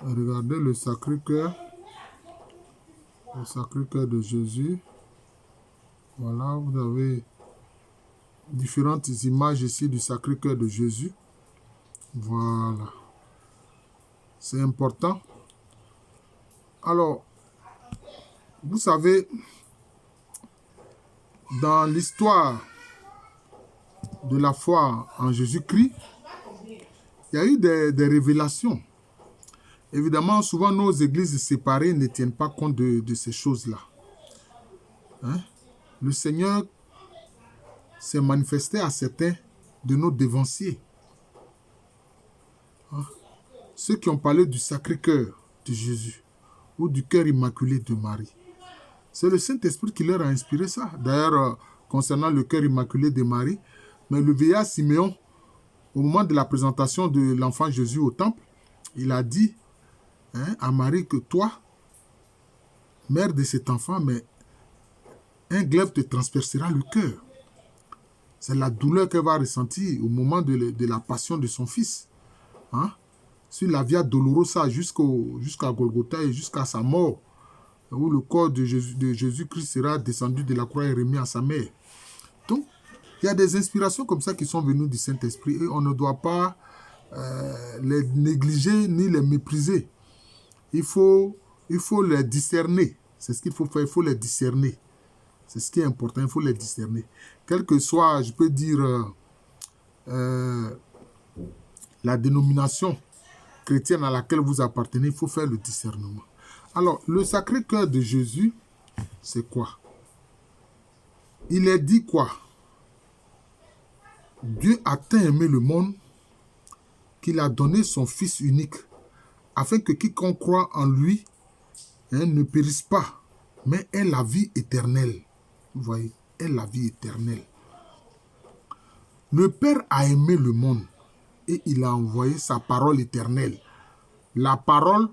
Regardez le Sacré-Cœur. Le Sacré-Cœur de Jésus. Voilà, vous avez différentes images ici du Sacré-Cœur de Jésus. Voilà. C'est important. Alors, vous savez, dans l'histoire de la foi en Jésus-Christ, il y a eu des révélations. Évidemment, souvent nos églises séparées ne tiennent pas compte de ces choses-là. Hein? Le Seigneur s'est manifesté à certains de nos dévanciers. Hein? Ceux qui ont parlé du Sacré-Cœur de Jésus ou du cœur immaculé de Marie. C'est le Saint-Esprit qui leur a inspiré ça. D'ailleurs, concernant le cœur immaculé de Marie, mais le vieillard Siméon, au moment de la présentation de l'enfant Jésus au temple, il a dit à Marie que toi, mère de cet enfant, mais un glaive te transpercera le cœur. C'est la douleur qu'elle va ressentir au moment de la passion de son fils. Hein? Sur la Via Dolorosa jusqu'à Golgotha et jusqu'à sa mort, où le corps de Jésus-Christ sera descendu de la croix et remis à sa mère. Donc, il y a des inspirations comme ça qui sont venues du Saint-Esprit et on ne doit pas les négliger ni les mépriser. Il faut les discerner. C'est ce qu'il faut faire, il faut les discerner. C'est ce qui est important, il faut les discerner. Quel que soit, je peux dire, la dénomination chrétienne à laquelle vous appartenez, il faut faire le discernement. Alors, le Sacré-Cœur de Jésus, c'est quoi? Il est dit quoi? Dieu a tant aimé le monde qu'il a donné son Fils unique, afin que quiconque croit en lui ne périsse pas, mais ait la vie éternelle. Vous voyez, ait la vie éternelle. Le Père a aimé le monde et il a envoyé sa parole éternelle. La parole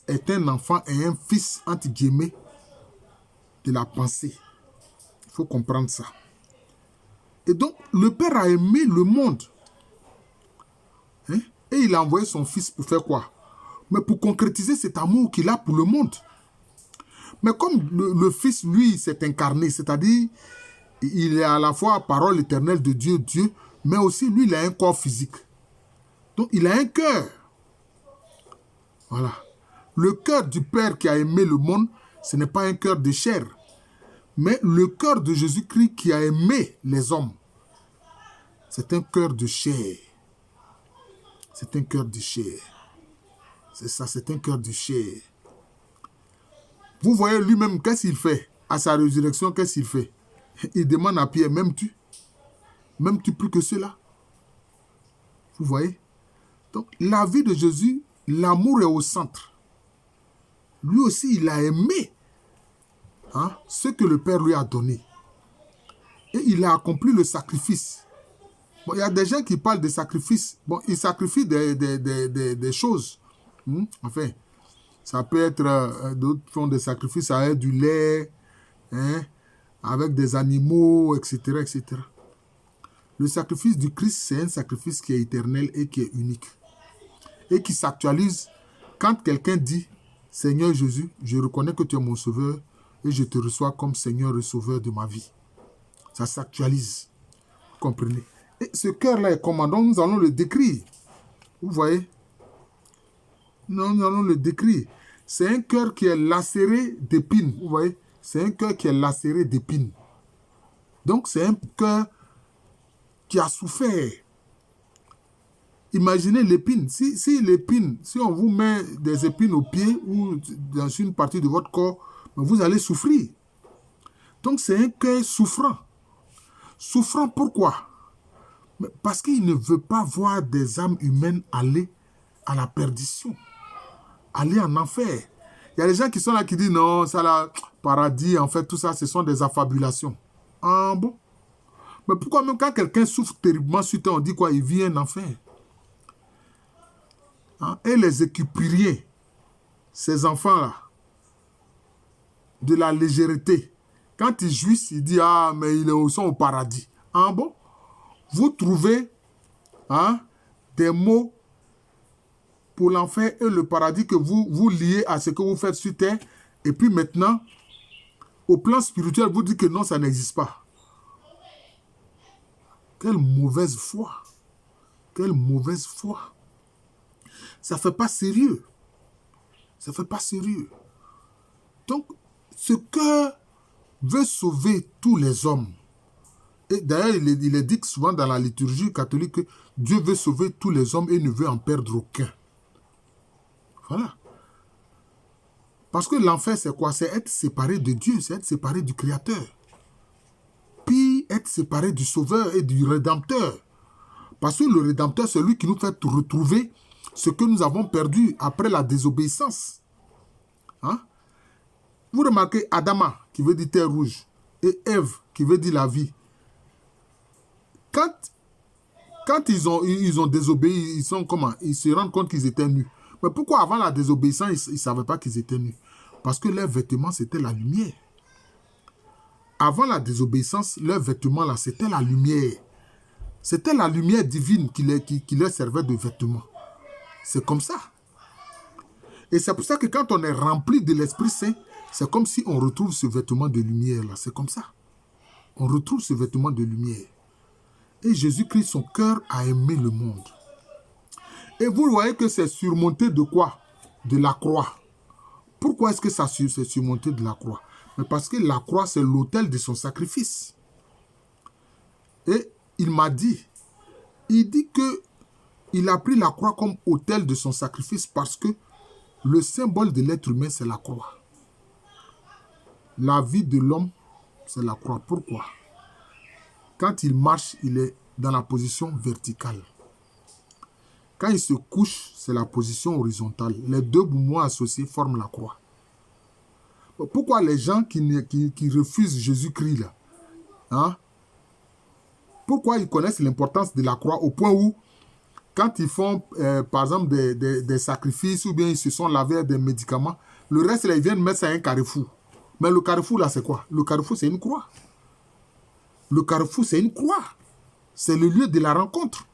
est un enfant et un fils, entre guillemets, de la pensée. Il faut comprendre ça. Et donc, le Père a aimé le monde. Et il a envoyé son fils pour faire quoi? Mais pour concrétiser cet amour qu'il a pour le monde. Mais comme le fils, lui, s'est incarné, c'est-à-dire, il est à la fois parole éternelle de Dieu, mais aussi, lui, il a un corps physique. Donc, il a un cœur. Voilà. Le cœur du Père qui a aimé le monde, ce n'est pas un cœur de chair, mais le cœur de Jésus-Christ qui a aimé les hommes. C'est un cœur de chair. C'est un cœur de chair. C'est ça, c'est un cœur de chair. Vous voyez lui-même, qu'est-ce qu'il fait? À sa résurrection, qu'est-ce qu'il fait? Il demande à Pierre, m'aimes-tu? M'aimes-tu plus que cela? Vous voyez? Donc, la vie de Jésus, l'amour est au centre. Lui aussi, il a aimé ce que le Père lui a donné. Et il a accompli le sacrifice. Bon, il y a des gens qui parlent de sacrifice. Bon, ils sacrifient des choses. Enfin, ça peut être, d'autres font des sacrifices avec du lait, avec des animaux, etc., etc. Le sacrifice du Christ, c'est un sacrifice qui est éternel et qui est unique. Et qui s'actualise quand quelqu'un dit, Seigneur Jésus, je reconnais que tu es mon sauveur et je te reçois comme Seigneur et sauveur de ma vie. Ça s'actualise. Vous comprenez? Et ce cœur-là est comment? Donc nous allons le décrire. Vous voyez? Nous allons le décrire. C'est un cœur qui est lacéré d'épines. Vous voyez? C'est un cœur qui est lacéré d'épines. Donc c'est un cœur qui a souffert. Imaginez l'épine. Si l'épine, si on vous met des épines au pied ou dans une partie de votre corps, vous allez souffrir. Donc c'est un cœur souffrant. Souffrant pourquoi? Parce qu'il ne veut pas voir des âmes humaines aller à la perdition, aller en enfer. Il y a des gens qui sont là qui disent non, ça là, paradis, en fait, tout ça, ce sont des affabulations. Ah bon? Mais pourquoi même quand quelqu'un souffre terriblement sur terre, on dit quoi? Il vit un enfer. Et les écupiriers, ces enfants-là, de la légèreté, quand ils jouissent, ils disent ah, mais ils sont au paradis. Ah bon? Vous trouvez des mots pour l'enfer et le paradis que vous liez à ce que vous faites sur terre. Et puis maintenant, au plan spirituel, vous dites que non, ça n'existe pas. Quelle mauvaise foi. Quelle mauvaise foi. Ça ne fait pas sérieux. Ça ne fait pas sérieux. Donc, ce cœur veut sauver tous les hommes. Et d'ailleurs, il est dit souvent dans la liturgie catholique que Dieu veut sauver tous les hommes et ne veut en perdre aucun. Voilà. Parce que l'enfer, c'est quoi? C'est être séparé de Dieu, c'est être séparé du Créateur. Puis être séparé du Sauveur et du Rédempteur. Parce que le Rédempteur, c'est lui qui nous fait retrouver ce que nous avons perdu après la désobéissance. Hein? Vous remarquez Adama, qui veut dire terre rouge, et Ève, qui veut dire la vie. Quand ils ont désobéi, ils se rendent compte qu'ils étaient nus. Mais pourquoi avant la désobéissance, ils ne savaient pas qu'ils étaient nus? Parce que leurs vêtements, c'était la lumière. Avant la désobéissance, leurs vêtements, là, c'était la lumière. C'était la lumière divine qui leur servait de vêtements. C'est comme ça. Et c'est pour ça que quand on est rempli de l'Esprit Saint, c'est comme si on retrouve ce vêtement de lumière là. C'est comme ça. On retrouve ce vêtement de lumière. Et Jésus-Christ, son cœur a aimé le monde. Et vous voyez que c'est surmonté de quoi? De la croix. Pourquoi est-ce que c'est surmonté de la croix? Mais parce que la croix, c'est l'autel de son sacrifice. Et il m'a dit, il dit que il a pris la croix comme autel de son sacrifice parce que le symbole de l'être humain, c'est la croix. La vie de l'homme, c'est la croix. Pourquoi? Quand il marche, il est dans la position verticale. Quand il se couche, c'est la position horizontale. Les deux mouvements associés forment la croix. Pourquoi les gens qui refusent Jésus-Christ là, hein? Pourquoi ils connaissent l'importance de la croix au point où, quand ils font, par exemple, des sacrifices ou bien ils se sont lavés des médicaments, le reste, là, ils viennent mettre ça à un carrefour. Mais le carrefour, là, c'est quoi? Le carrefour, c'est une croix. Le carrefour, c'est une croix. C'est le lieu de la rencontre.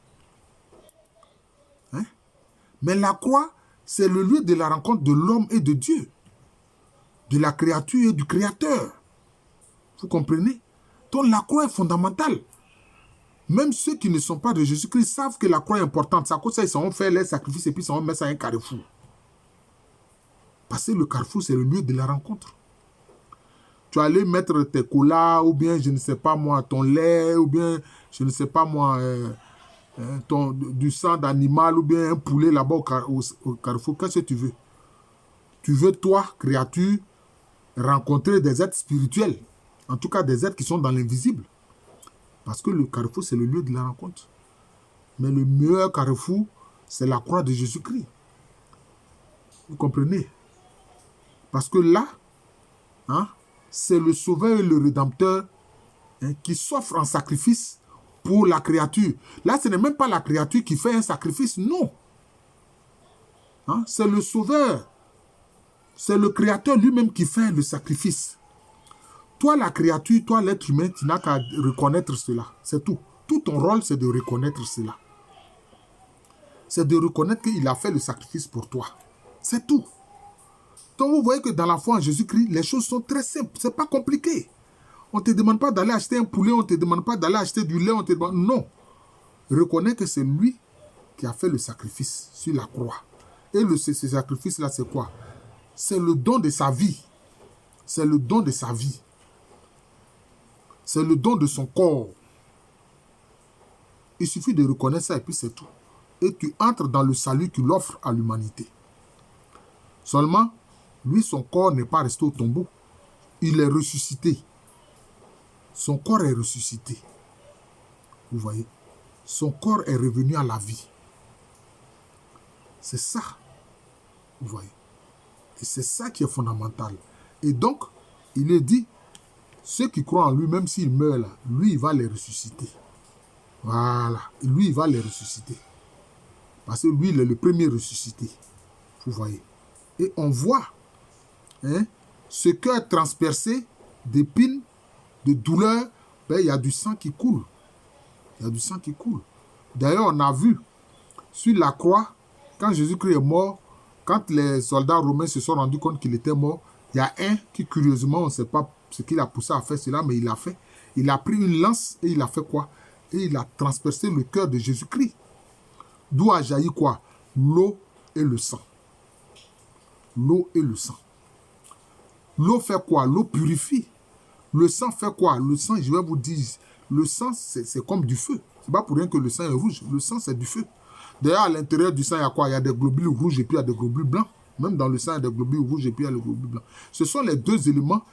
Hein? Mais la croix, c'est le lieu de la rencontre de l'homme et de Dieu. De la créature et du Créateur. Vous comprenez? Donc la croix est fondamentale. Même ceux qui ne sont pas de Jésus-Christ savent que la croix est importante. C'est à cause de ça, ils s'en vont faire les sacrifices et puis ils s'en vont mettre ça à un carrefour. Parce que le carrefour, c'est le lieu de la rencontre. Tu vas aller mettre tes colas, ou bien, je ne sais pas moi, ton lait, ou bien, je ne sais pas moi, du sang d'animal, ou bien un poulet là-bas au carrefour. Qu'est-ce que tu veux? Tu veux, toi, créature, rencontrer des êtres spirituels. En tout cas, des êtres qui sont dans l'invisible. Parce que le carrefour, c'est le lieu de la rencontre. Mais le meilleur carrefour, c'est la croix de Jésus-Christ. Vous comprenez? Parce que là, hein, c'est le Sauveur et le Rédempteur, hein, qui s'offre en sacrifice pour la créature. Là, ce n'est même pas la créature qui fait un sacrifice, non. Hein, c'est le Sauveur. C'est le Créateur lui-même qui fait le sacrifice. Toi, la créature, toi, l'être humain, tu n'as qu'à reconnaître cela. C'est tout. Tout ton rôle, c'est de reconnaître cela. C'est de reconnaître qu'il a fait le sacrifice pour toi. C'est tout. Donc, vous voyez que dans la foi en Jésus-Christ, les choses sont très simples. Ce n'est pas compliqué. On ne te demande pas d'aller acheter un poulet, on ne te demande pas d'aller acheter du lait, on te demande... Non. Reconnais que c'est lui qui a fait le sacrifice sur la croix. Et ce sacrifice-là, c'est quoi? C'est le don de sa vie. C'est le don de sa vie. C'est le don de son corps. Il suffit de reconnaître ça et puis c'est tout. Et tu entres dans le salut qu'il offre à l'humanité. Seulement, lui, son corps n'est pas resté au tombeau. Il est ressuscité. Son corps est ressuscité. Vous voyez? Son corps est revenu à la vie. C'est ça. Vous voyez? Et c'est ça qui est fondamental. Et donc, il est dit, ceux qui croient en lui, même s'ils meurent là, lui, il va les ressusciter. Voilà. Et lui, il va les ressusciter. Parce que lui, il est le premier ressuscité. Vous voyez. Et on voit, hein, ce cœur transpercé d'épines, de douleur, ben, il y a du sang qui coule. Il y a du sang qui coule. D'ailleurs, on a vu sur la croix, quand Jésus-Christ est mort, quand les soldats romains se sont rendus compte qu'il était mort, il y a un qui, curieusement, on ne sait pas ce qu'il a poussé à faire cela, mais il l'a fait. Il a pris une lance et il a fait quoi? Et il a transpercé le cœur de Jésus-Christ. D'où a jailli quoi? L'eau et le sang. L'eau et le sang. L'eau fait quoi? L'eau purifie. Le sang fait quoi? Le sang, je vais vous dire, le sang, c'est comme du feu. Ce n'est pas pour rien que le sang est rouge. Le sang, c'est du feu. D'ailleurs, à l'intérieur du sang, il y a quoi? Il y a des globules rouges et puis il y a des globules blancs. Même dans le sang, il y a des globules rouges et puis il y a les globules blancs. Ce sont les deux éléments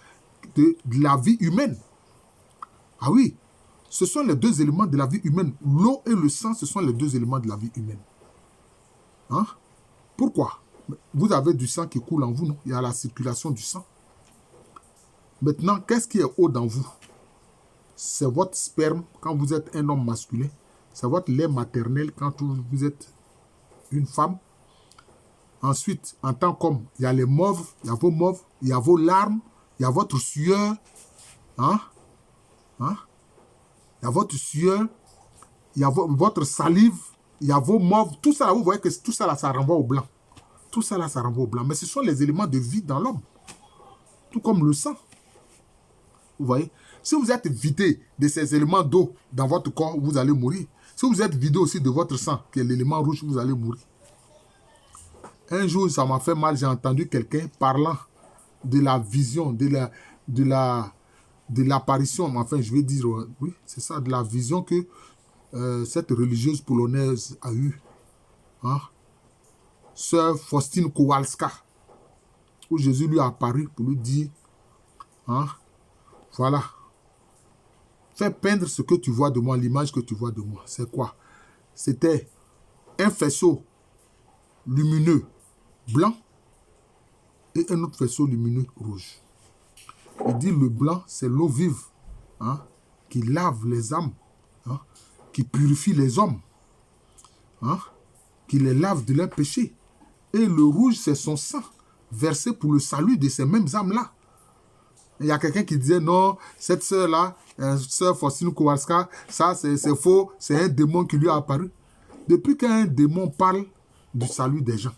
de la vie humaine. Ah oui, ce sont les deux éléments de la vie humaine. L'eau et le sang, ce sont les deux éléments de la vie humaine. Hein? Pourquoi? Vous avez du sang qui coule en vous, non? Il y a la circulation du sang. Maintenant, qu'est-ce qui est eau dans vous? C'est votre sperme quand vous êtes un homme masculin. C'est votre lait maternel quand vous êtes une femme. Ensuite, en tant qu'homme, il y a les mauves, il y a vos mauves, il y a vos larmes, il y a votre sueur. Hein? Hein? Il y a votre sueur, il y a votre salive, il y a vos mauves. Tout ça, là, vous voyez que tout ça, là, ça renvoie au blanc. Tout ça, là, ça renvoie au blanc. Mais ce sont les éléments de vie dans l'homme. Tout comme le sang. Vous voyez? Si vous êtes vidé de ces éléments d'eau dans votre corps, vous allez mourir. Si vous êtes vidé aussi de votre sang, qui est l'élément rouge, vous allez mourir. Un jour, ça m'a fait mal, j'ai entendu quelqu'un parlant de la vision, de l'apparition, enfin je vais dire, oui, c'est ça, de la vision que cette religieuse polonaise a eue. Hein? Sœur Faustine Kowalska, où Jésus lui a apparu pour lui dire, hein, voilà, fais peindre ce que tu vois de moi, l'image que tu vois de moi. C'est quoi? C'était un faisceau lumineux blanc et un autre faisceau lumineux rouge. Il dit le blanc, c'est l'eau vive, hein, qui lave les âmes, hein, qui purifie les hommes, hein, qui les lave de leurs péchés. Et le rouge, c'est son sang, versé pour le salut de ces mêmes âmes-là. Il y a quelqu'un qui disait, non, cette sœur-là, sœur Faustine Kowalska, ça c'est faux, c'est un démon qui lui a apparu. Depuis qu'un démon parle du salut des gens.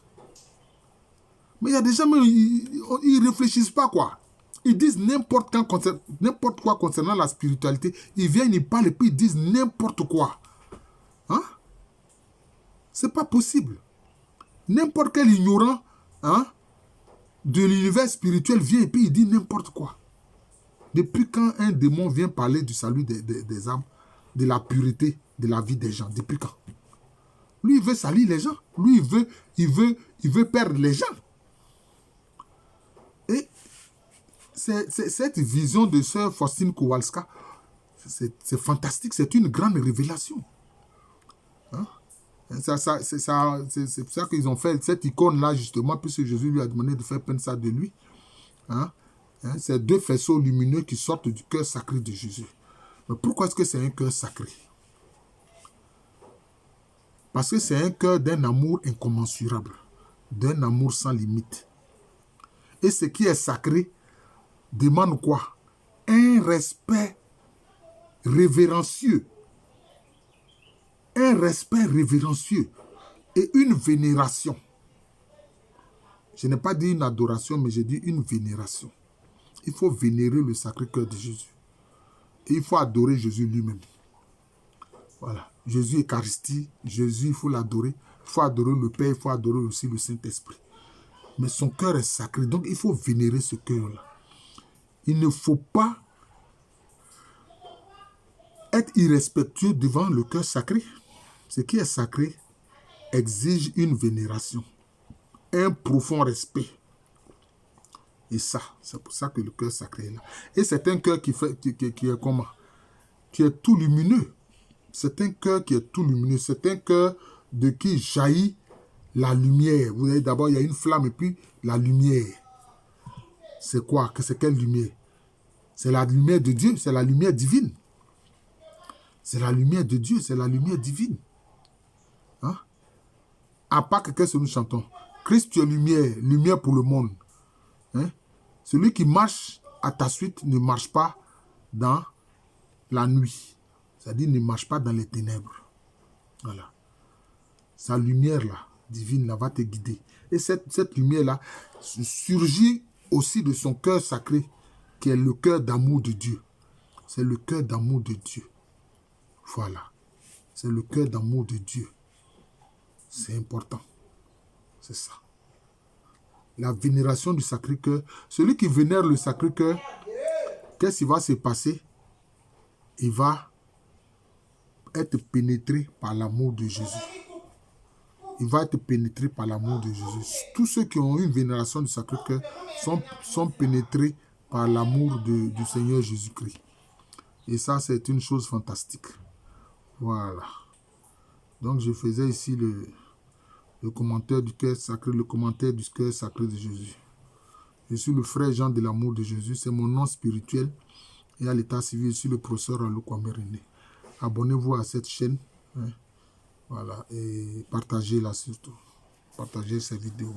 Mais il y a des gens, ils ne réfléchissent pas, quoi. Ils disent n'importe quoi concernant la spiritualité. Ils viennent, ils parlent et puis ils disent n'importe quoi. Hein? C'est pas possible. N'importe quel ignorant, hein, de l'univers spirituel vient et puis il dit n'importe quoi. Depuis quand un démon vient parler du salut des âmes, de la pureté de la vie des gens? Depuis quand? Lui, il veut salir les gens. Lui, il veut perdre les gens. Et cette vision de sœur Faustine Kowalska, c'est fantastique, c'est une grande révélation. Hein? C'est pour ça qu'ils ont fait cette icône-là, justement, puisque Jésus lui a demandé de faire peindre ça de lui. Hein? C'est deux faisceaux lumineux qui sortent du cœur sacré de Jésus. Mais pourquoi est-ce que c'est un cœur sacré? Parce que c'est un cœur d'un amour incommensurable, d'un amour sans limite. Et ce qui est sacré demande quoi? Un respect révérencieux. Un respect révérencieux et une vénération. Je n'ai pas dit une adoration, mais j'ai dit une vénération. Il faut vénérer le Sacré-Cœur de Jésus. Et il faut adorer Jésus lui-même. Voilà. Jésus Eucharistie, Jésus, il faut l'adorer. Il faut adorer le Père, il faut adorer aussi le Saint-Esprit. Mais son cœur est sacré, donc il faut vénérer ce cœur-là. Il ne faut pas être irrespectueux devant le cœur sacré. Ce qui est sacré exige une vénération, un profond respect. Et ça, c'est pour ça que le cœur sacré est là. Et c'est un cœur qui est comment? Qui est tout lumineux. C'est un cœur qui est tout lumineux. C'est un cœur de qui jaillit la lumière. Vous voyez, d'abord, il y a une flamme et puis la lumière. C'est quoi? C'est quelle lumière? C'est la lumière de Dieu, c'est la lumière divine. C'est la lumière de Dieu, c'est la lumière divine. Hein? À Pâques, qu'est-ce que nous chantons? Christ, tu es lumière, lumière pour le monde. Hein? Celui qui marche à ta suite ne marche pas dans la nuit. C'est-à-dire ne marche pas dans les ténèbres. Voilà. Sa lumière là divine là va te guider. Et cette lumière-là surgit aussi de son cœur sacré, qui est le cœur d'amour de Dieu. C'est le cœur d'amour de Dieu. Voilà. C'est le cœur d'amour de Dieu. C'est important. C'est ça. La vénération du Sacré-Cœur. Celui qui vénère le Sacré-Cœur, qu'est-ce qui va se passer? Il va être pénétré par l'amour de Jésus. Il va être pénétré par l'amour de Jésus. Tous ceux qui ont une vénération du Sacré-Cœur sont pénétrés par l'amour du Seigneur Jésus-Christ. Et ça, c'est une chose fantastique. Voilà. Donc, je faisais ici le commentaire du cœur sacré, le commentaire du cœur sacré de Jésus. Je suis le frère Jean de l'amour de Jésus. C'est mon nom spirituel. Et à l'état civil, je suis le professeur Raoul Kwame René. Abonnez-vous à cette chaîne. Hein, voilà. Et partagez-la surtout. Partagez ces vidéos.